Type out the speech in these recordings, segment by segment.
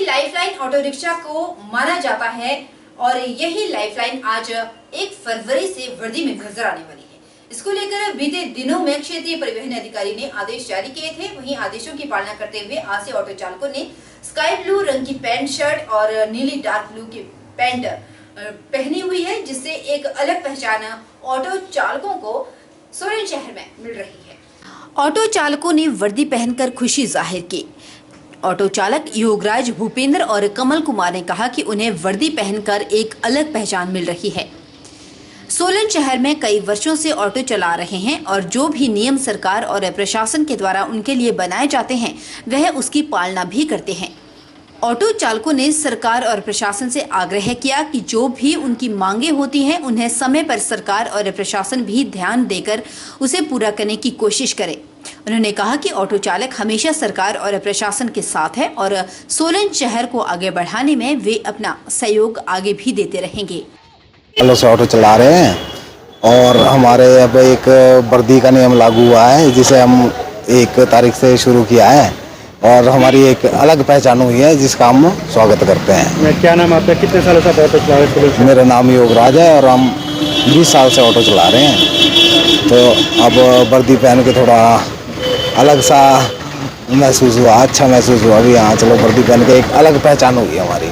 Lifeline auto rickshaw को माना जाता है और यही लाइफलाइन आज 1 फरवरी से वर्दी में नजर आने वाली है। इसको लेकर बीते दिनों में क्षेत्रीय परिवहन अधिकारी ने आदेश जारी किए थे। वहीं आदेशों की पालना करते हुए आज से ऑटो चालकों ने स्काई ब्लू रंग की पैंट शर्ट और नीली डार्क ब्लू की पैंट पहनी हुई है, जिससे एक अलग पहचान ऑटो चालकों को सोलन शहर में मिल रही है। ऑटो चालकों ने वर्दी पहनकर खुशी जाहिर की। ऑटो चालक योगराज, भूपेंद्र और कमल कुमार ने कहा कि उन्हें वर्दी पहनकर एक अलग पहचान मिल रही है। सोलन शहर में कई वर्षों से ऑटो चला रहे हैं और जो भी नियम सरकार और प्रशासन के द्वारा उनके लिए बनाए जाते हैं वह उसकी पालना भी करते हैं। ऑटो चालकों ने सरकार और प्रशासन से आग्रह किया कि जो भी उनकी मांगे होती हैं उन्हें समय पर सरकार और प्रशासन भी ध्यान देकर उसे पूरा करने की कोशिश करे। उन्होंने कहा कि ऑटो चालक हमेशा सरकार और प्रशासन के साथ है और सोलन शहर को आगे बढ़ाने में वे अपना सहयोग आगे भी देते रहेंगे। से ऑटो चला रहे हैं और हमारे अब एक वर्दी का नियम लागू हुआ है, जिसे हम 1 तारीख से शुरू किया है और हमारी एक अलग पहचान हुई है, जिसका हम स्वागत करते हैं। क्या नाम आपका? कितने सालों से ऑटो चला रहे हैं? मेरा नाम योगराज है और हम 20 साल से ऑटो चला रहे हैं। तो अब वर्दी पहन के थोड़ा अलग सा महसूस हुआ, अच्छा महसूस हुआ कि हाँ चलो वर्दी पहन के एक अलग पहचान होगी हमारी।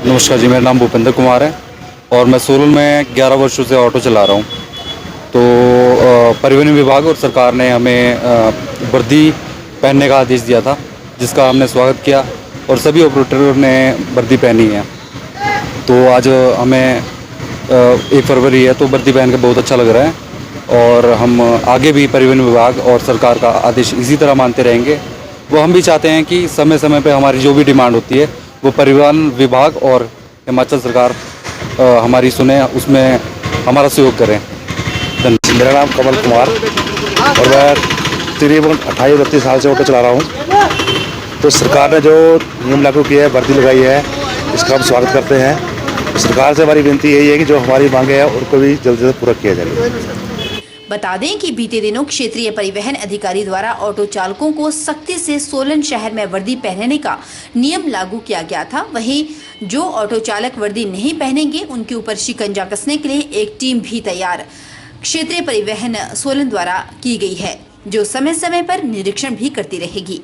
नमस्कार जी, मेरा नाम भूपेंद्र कुमार है और मैं सोलन में 11 वर्षों से ऑटो चला रहा हूँ। तो परिवहन विभाग और सरकार ने हमें वर्दी पहनने का आदेश दिया था, जिसका हमने स्वागत किया और सभी ऑपरेटरों ने वर्दी पहनी है। तो आज हमें 1 फरवरी है तो वर्दी पहन के बहुत अच्छा लग रहा है और हम आगे भी परिवहन विभाग और सरकार का आदेश इसी तरह मानते रहेंगे। वो हम भी चाहते हैं कि समय समय पर हमारी जो भी डिमांड होती है वो परिवहन विभाग और हिमाचल सरकार हमारी सुने, उसमें हमारा सहयोग करें। मेरा नाम कमल कुमार और मैं तकरीबन 28-29 साल से ऑटो चला रहा हूँ। तो सरकार ने जो नियम लागू किया है, वर्दी लगाई है, इसका हम स्वागत करते हैं। सरकार से हमारी विनती यही है कि जो हमारी मांगे हैं उनको भी जल्द से जल्द पूरा किया जाए। बता दें कि बीते दिनों क्षेत्रीय परिवहन अधिकारी द्वारा ऑटो चालकों को सख्ती से सोलन शहर में वर्दी पहनने का नियम लागू किया गया था। वहीं जो ऑटो चालक वर्दी नहीं पहनेंगे उनके ऊपर शिकंजा कसने के लिए एक टीम भी तैयार क्षेत्रीय परिवहन सोलन द्वारा की गई है, जो समय समय पर निरीक्षण भी करती रहेगी।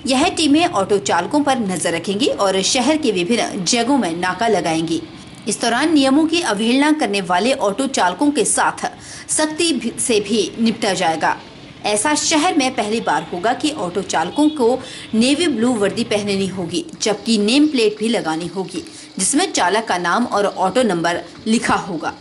यह टीमें ऑटो चालकों पर नजर रखेंगी और शहर के विभिन्न जगहों में नाका लगाएंगी। इस दौरान नियमों की अवहेलना करने वाले ऑटो चालकों के साथ सख्ती से भी निपटा जाएगा। ऐसा शहर में पहली बार होगा कि ऑटो चालकों को नेवी ब्लू वर्दी पहननी होगी, जबकि नेम प्लेट भी लगानी होगी जिसमें चालक का नाम और ऑटो नंबर लिखा होगा।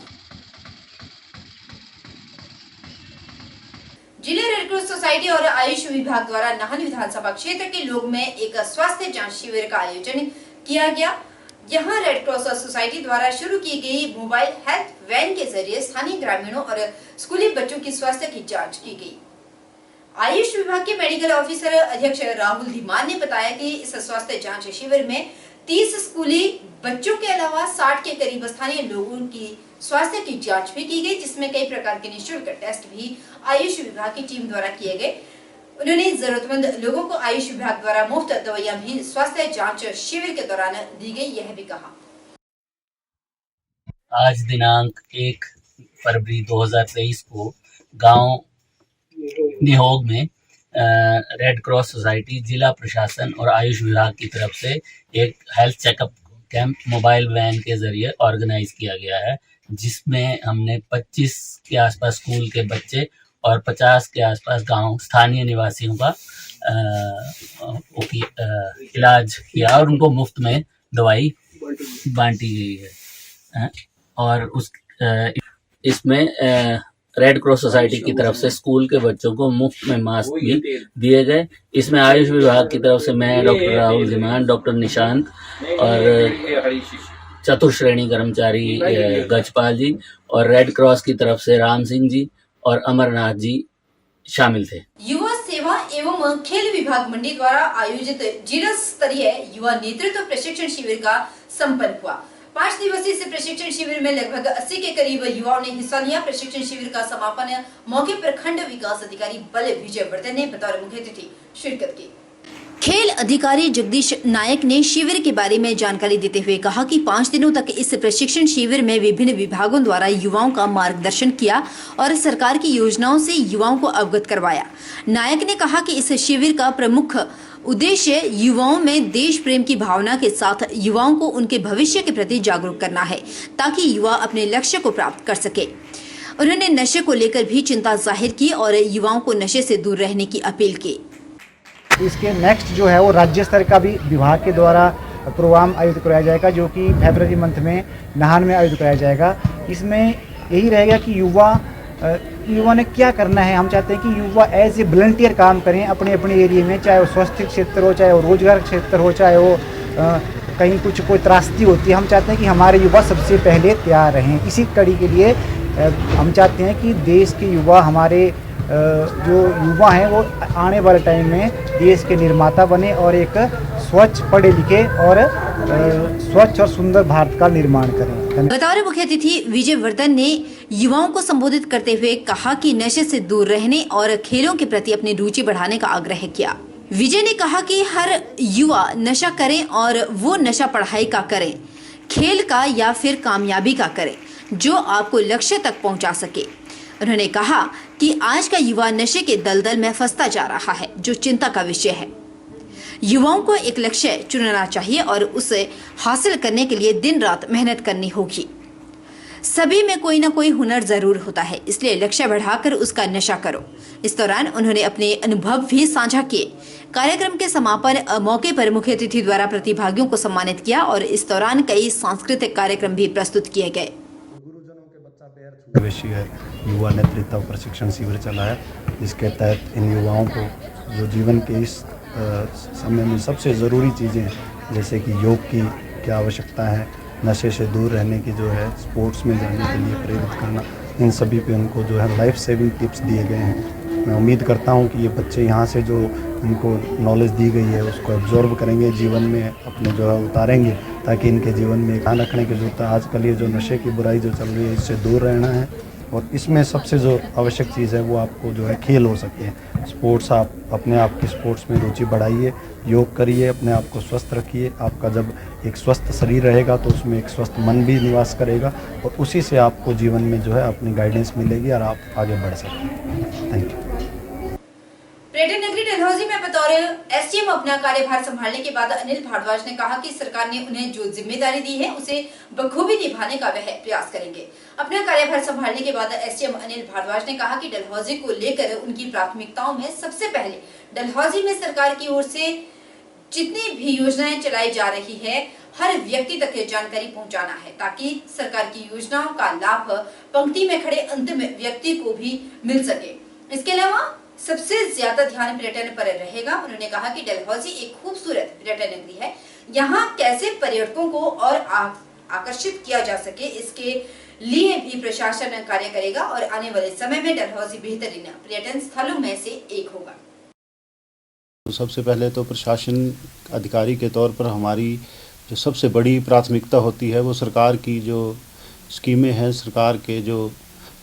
जिला रेड क्रॉस सोसाइटी और आयुष विभाग द्वारा नाहन विधानसभा क्षेत्र के लोग में एक स्वास्थ्य जांच शिविर का आयोजन किया गया। यहाँ रेड क्रॉस सोसाइटी द्वारा शुरू की गई मोबाइल हेल्थ वैन के जरिए स्थानीय ग्रामीणों और स्कूली बच्चों की स्वास्थ्य की जांच की गई। आयुष विभाग के मेडिकल ऑफिसर अध्यक्ष राहुल धीमान ने बताया कि इस स्वास्थ्य जांच शिविर में 30 स्कूली बच्चों के अलावा 60 के करीब स्थानीय लोगों की स्वास्थ्य की जांच भी की गई, जिसमें कई प्रकार के निःशुल्क टेस्ट भी आयुष विभाग की टीम द्वारा किए गए। उन्होंने जरूरतमंद लोगों को आयुष विभाग द्वारा मुफ्त दवाइयां भी स्वास्थ्य जांच शिविर के दौरान दी गई, यह भी कहा। आज दिनांक 1 फरवरी 2023 को गांव निहोग में रेड क्रॉस सोसाइटी, जिला प्रशासन और आयुष विभाग की तरफ से एक health checkup camp mobile van के जरिए ऑर्गेनाइज किया गया है, जिसमें हमने 25 के आसपास स्कूल के बच्चे और 50 के आसपास गांव स्थानीय निवासियों का इलाज किया और उनको मुफ्त में दवाई बांटी गई है। और इसमें रेड क्रॉस सोसाइटी की तरफ से स्कूल के बच्चों को मुफ्त में मास्क भी दिए गए। इसमें आयुष विभाग की तरफ से मैं डॉक्टर राहुल धीमान, डॉक्टर निशांत और चतुर्श्रेणी कर्मचारी गजपाल जी और रेड क्रॉस की तरफ से राम सिंह जी और अमरनाथ जी शामिल थे। युवा सेवा एवं खेल विभाग मंडी द्वारा आयोजित जिला स्तरीय युवा नेतृत्व प्रशिक्षण शिविर का संपन्न हुआ। 5 दिवसीय इस प्रशिक्षण शिविर में लगभग 80 के करीब युवाओं ने हिस्सा लिया। प्रशिक्षण शिविर का समापन मौके पर खंड विकास अधिकारी बल विजय वर्धन ने बतौर मुख्य अतिथि शिरकत की। खेल अधिकारी जगदीश नायक ने शिविर के बारे में जानकारी देते हुए कहा कि 5 दिनों तक इस प्रशिक्षण शिविर में विभिन्न विभागों द्वारा युवाओं का मार्गदर्शन किया और सरकार की योजनाओं से युवाओं को अवगत करवाया। नायक ने कहा कि इस शिविर का प्रमुख उद्देश्य युवाओं में देश प्रेम की भावना के साथ युवाओं को उनके भविष्य के प्रति जागरूक करना है, ताकि युवा अपने लक्ष्य को प्राप्त कर सके। उन्होंने नशे को लेकर भी चिंता जाहिर की और युवाओं को नशे से दूर रहने की अपील की। इसके नेक्स्ट जो है वो राज्य स्तर का भी विभाग के द्वारा प्रोग्राम आयोजित कराया जाएगा, जो कि फरवरी मंथ में नाहन में आयोजित कराया जाएगा। इसमें यही रहेगा कि युवा ने क्या करना है। हम चाहते हैं कि युवा एज ए वॉलंटियर काम करें अपने अपने एरिया में, चाहे वो स्वास्थ्य क्षेत्र हो, चाहे वो रोजगार क्षेत्र हो, चाहे वो कहीं कोई त्रासदी होती है। हम चाहते हैं कि हमारे युवा सबसे पहले तैयार रहें। इसी कड़ी के लिए हम चाहते हैं कि देश के युवा, हमारे जो युवा हैं वो आने वाले टाइम में देश के निर्माता बने और एक स्वच्छ, पढ़े लिखे और स्वच्छ और सुंदर भारत का निर्माण करें। बतौर मुख्य अतिथि विजय वर्धन ने युवाओं को संबोधित करते हुए कहा कि नशे से दूर रहने और खेलों के प्रति अपनी रुचि बढ़ाने का आग्रह किया। विजय ने कहा कि हर युवा नशा करें और वो नशा पढ़ाई का करें, खेल का या फिर कामयाबी का करें, जो आपको लक्ष्य तक पहुंचा सके। उन्होंने कहा कि आज का युवा नशे के दलदल में फंसता जा रहा है, जो चिंता का विषय है। युवाओं को एक लक्ष्य चुनना चाहिए और उसे हासिल करने के लिए दिन रात मेहनत करनी होगी। सभी में कोई ना कोई हुनर जरूर होता है, इसलिए लक्ष्य बढ़ाकर उसका नशा करो। इस दौरान उन्होंने अपने अनुभव भी साझा किए। कार्यक्रम के समापन मौके पर मुख्य अतिथि द्वारा प्रतिभागियों को सम्मानित किया और इस दौरान कई सांस्कृतिक कार्यक्रम भी प्रस्तुत किए गए। दिवसीय युवा नेतृत्व प्रशिक्षण शिविर चला है, जिसके तहत इन युवाओं को जो जीवन के इस समय में सबसे ज़रूरी चीज़ें, जैसे कि योग की क्या आवश्यकता है, नशे से दूर रहने की जो है, स्पोर्ट्स में जाने के लिए प्रेरित करना, इन सभी पे उनको जो है लाइफ सेविंग टिप्स दिए गए हैं। मैं उम्मीद करता हूँ कि ये बच्चे यहाँ से जो इनको नॉलेज दी गई है उसको एब्जॉर्ब करेंगे, जीवन में अपने जो है उतारेंगे, ताकि इनके जीवन में ध्यान रखने की जरूरत है। आजकल ये जो नशे की बुराई जो चल रही है, इससे दूर रहना है और इसमें सबसे जो आवश्यक चीज़ है वो आपको जो है खेल हो सकते हैं। स्पोर्ट्स, आप अपने आप की स्पोर्ट्स में रुचि बढ़ाइए, योग करिए, अपने आप को स्वस्थ रखिए। आपका जब एक स्वस्थ शरीर रहेगा तो उसमें एक स्वस्थ मन भी निवास करेगा और उसी से आपको जीवन में जो है अपनी गाइडेंस मिलेगी और आप आगे बढ़ सकेंगे। Thank you. पर्यटन नगरी डलहौजी में बतौर एसडीएम अपना कार्यभार संभालने के बाद अनिल भारद्वाज ने कहा कि सरकार ने उन्हें जो जिम्मेदारी दी है उसे बखूबी निभाने का वह प्रयास करेंगे। अपना कार्यभार संभालने के बाद एसडीएम अनिल भारद्वाज ने कहा कि डलहौजी को लेकर उनकी प्राथमिकताओं में सबसे पहले डलहौजी में सरकार की ओर से जितनी भी योजनाएं चलाई जा रही है, हर व्यक्ति तक जानकारी पहुंचाना है, ताकि सरकार की योजनाओं का लाभ पंक्ति में खड़े अंतिम व्यक्ति को भी मिल सके। इसके अलावा सबसे ज्यादा ध्यान पर्यटन पर रहेगा। उन्होंने कहा कि डलहौजी एक खूबसूरत पर्यटन नगरी है, यहाँ कैसे पर्यटकों को और आकर्षित किया जा सके, इसके लिए भी प्रशासन कार्य करेगा और आने वाले समय में डलहौजी बेहतरीन पर्यटन स्थलों में से एक होगा। सबसे पहले तो प्रशासन अधिकारी के तौर पर हमारी जो सबसे बड़ी प्राथमिकता होती है वो सरकार की जो स्कीमें हैं, सरकार के जो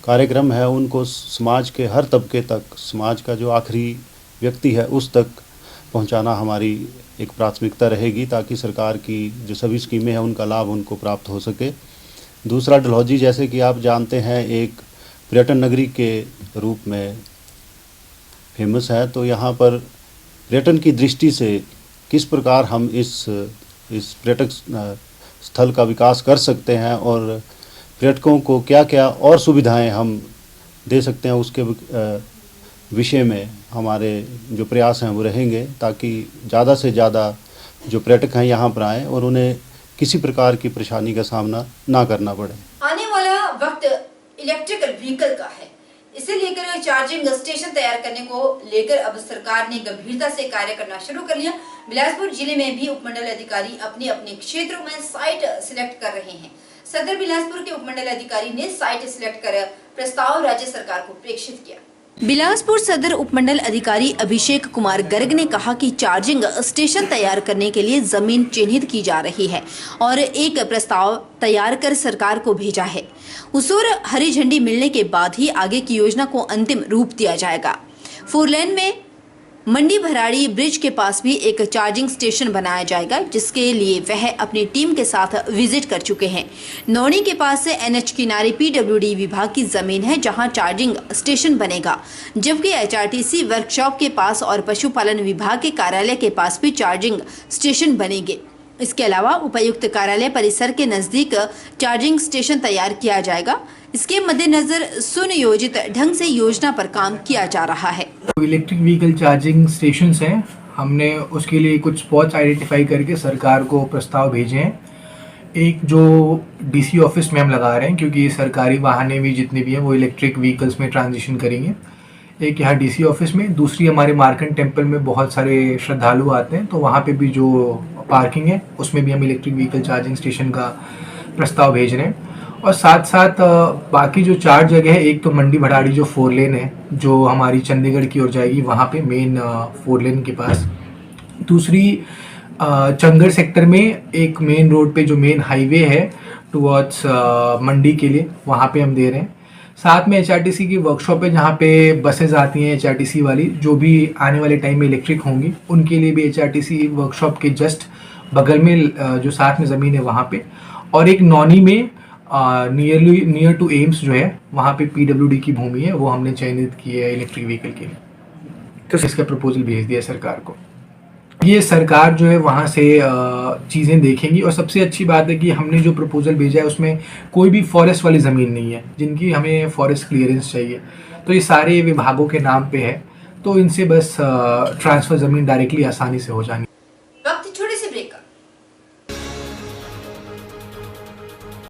कार्यक्रम है, उनको समाज के हर तबके तक, समाज का जो आखिरी व्यक्ति है उस तक पहुंचाना हमारी एक प्राथमिकता रहेगी, ताकि सरकार की जो सभी स्कीमें हैं उनका लाभ उनको प्राप्त हो सके। दूसरा, डलहौजी जैसे कि आप जानते हैं एक पर्यटन नगरी के रूप में फेमस है, तो यहाँ पर पर्यटन की दृष्टि से किस प्रकार हम इस पर्यटक स्थल का विकास कर सकते हैं और पर्यटकों को क्या क्या और सुविधाएं हम दे सकते हैं, उसके विषय में हमारे जो प्रयास हैं वो रहेंगे, ताकि ज़्यादा से ज़्यादा जो पर्यटक हैं यहाँ पर आएँ और उन्हें किसी प्रकार की परेशानी का सामना ना करना पड़े। आने वाला वक्त इलेक्ट्रिकल व्हीकल का है, इसे लेकर चार्जिंग स्टेशन तैयार करने को लेकर अब सरकार ने गंभीरता से कार्य करना शुरू कर लिया। बिलासपुर जिले में भी उपमंडल अधिकारी अपने अपने क्षेत्रों में साइट सिलेक्ट कर रहे हैं। सदर बिलासपुर के उपमंडल अधिकारी ने साइट सिलेक्ट कर प्रस्ताव राज्य सरकार को प्रेषित किया। बिलासपुर सदर उपमंडल अधिकारी अभिषेक कुमार गर्ग ने कहा कि चार्जिंग स्टेशन तैयार करने के लिए जमीन चिन्हित की जा रही है और एक प्रस्ताव तैयार कर सरकार को भेजा है। उस ओर हरी झंडी मिलने के बाद ही आगे की योजना को अंतिम रूप दिया जाएगा। 4 लेन में मंडी भराड़ी ब्रिज के पास भी एक चार्जिंग स्टेशन बनाया जाएगा, जिसके लिए वह अपनी टीम के साथ विजिट कर चुके हैं। नौनी के पास से NH किनारे PWD विभाग की जमीन है, जहां चार्जिंग स्टेशन बनेगा, जबकि HRTC वर्कशॉप के पास और पशुपालन विभाग के कार्यालय के पास भी चार्जिंग स्टेशन बनेंगे। इसके अलावा उपायुक्त कार्यालय परिसर के नजदीक चार्जिंग स्टेशन तैयार किया जाएगा। इसके मद्देनजर सुनियोजित ढंग से योजना पर काम किया जा रहा है। इलेक्ट्रिक व्हीकल चार्जिंग स्टेशंस हैं, हमने उसके लिए कुछ स्पॉट्स आइडेंटिफाई करके सरकार को प्रस्ताव भेजे हैं। एक जो DC ऑफिस में हम लगा रहे हैं, क्योंकि ये सरकारी वाहनें भी जितने भी हैं वो इलेक्ट्रिक व्हीकल्स में ट्रांजिशन करेंगे। एक यहाँ DC ऑफिस में, दूसरी हमारे मार्कंड टेम्पल में बहुत सारे श्रद्धालु आते हैं, तो वहाँ पे भी जो पार्किंग है उसमें भी हम इलेक्ट्रिक व्हीकल चार्जिंग स्टेशन का प्रस्ताव भेज रहे हैं। और साथ साथ बाकी जो 4 जगह है, एक तो मंडी भराड़ी जो 4 लेन है जो हमारी चंडीगढ़ की ओर जाएगी, वहाँ पे मेन 4 लेन के पास। दूसरी चंगर सेक्टर में एक मेन रोड पे जो मेन हाईवे है टुवर्ड्स मंडी के लिए, वहाँ पे हम दे रहे हैं। साथ में HRTC की वर्कशॉप है जहाँ पे बसेज आती हैं HRTC वाली, जो भी आने वाले टाइम में इलेक्ट्रिक होंगी, उनके लिए भी HRTC वर्कशॉप के जस्ट बगल में जो साथ में ज़मीन है वहाँ पे। और एक नौनी में नियर टू एम्स जो है, वहाँ पे PWD की भूमि है, वो हमने चयनित की है इलेक्ट्रिक व्हीकल के लिए। तो इसका प्रपोजल भेज दिया सरकार को। ये सरकार जो है वहाँ से चीज़ें देखेंगी। और सबसे अच्छी बात है कि हमने जो प्रपोजल भेजा है उसमें कोई भी फॉरेस्ट वाली ज़मीन नहीं है, जिनकी हमें फॉरेस्ट क्लियरेंस चाहिए, तो ये सारे विभागों के नाम पे है, तो इनसे बस ट्रांसफ़र ज़मीन डायरेक्टली आसानी से हो जानी।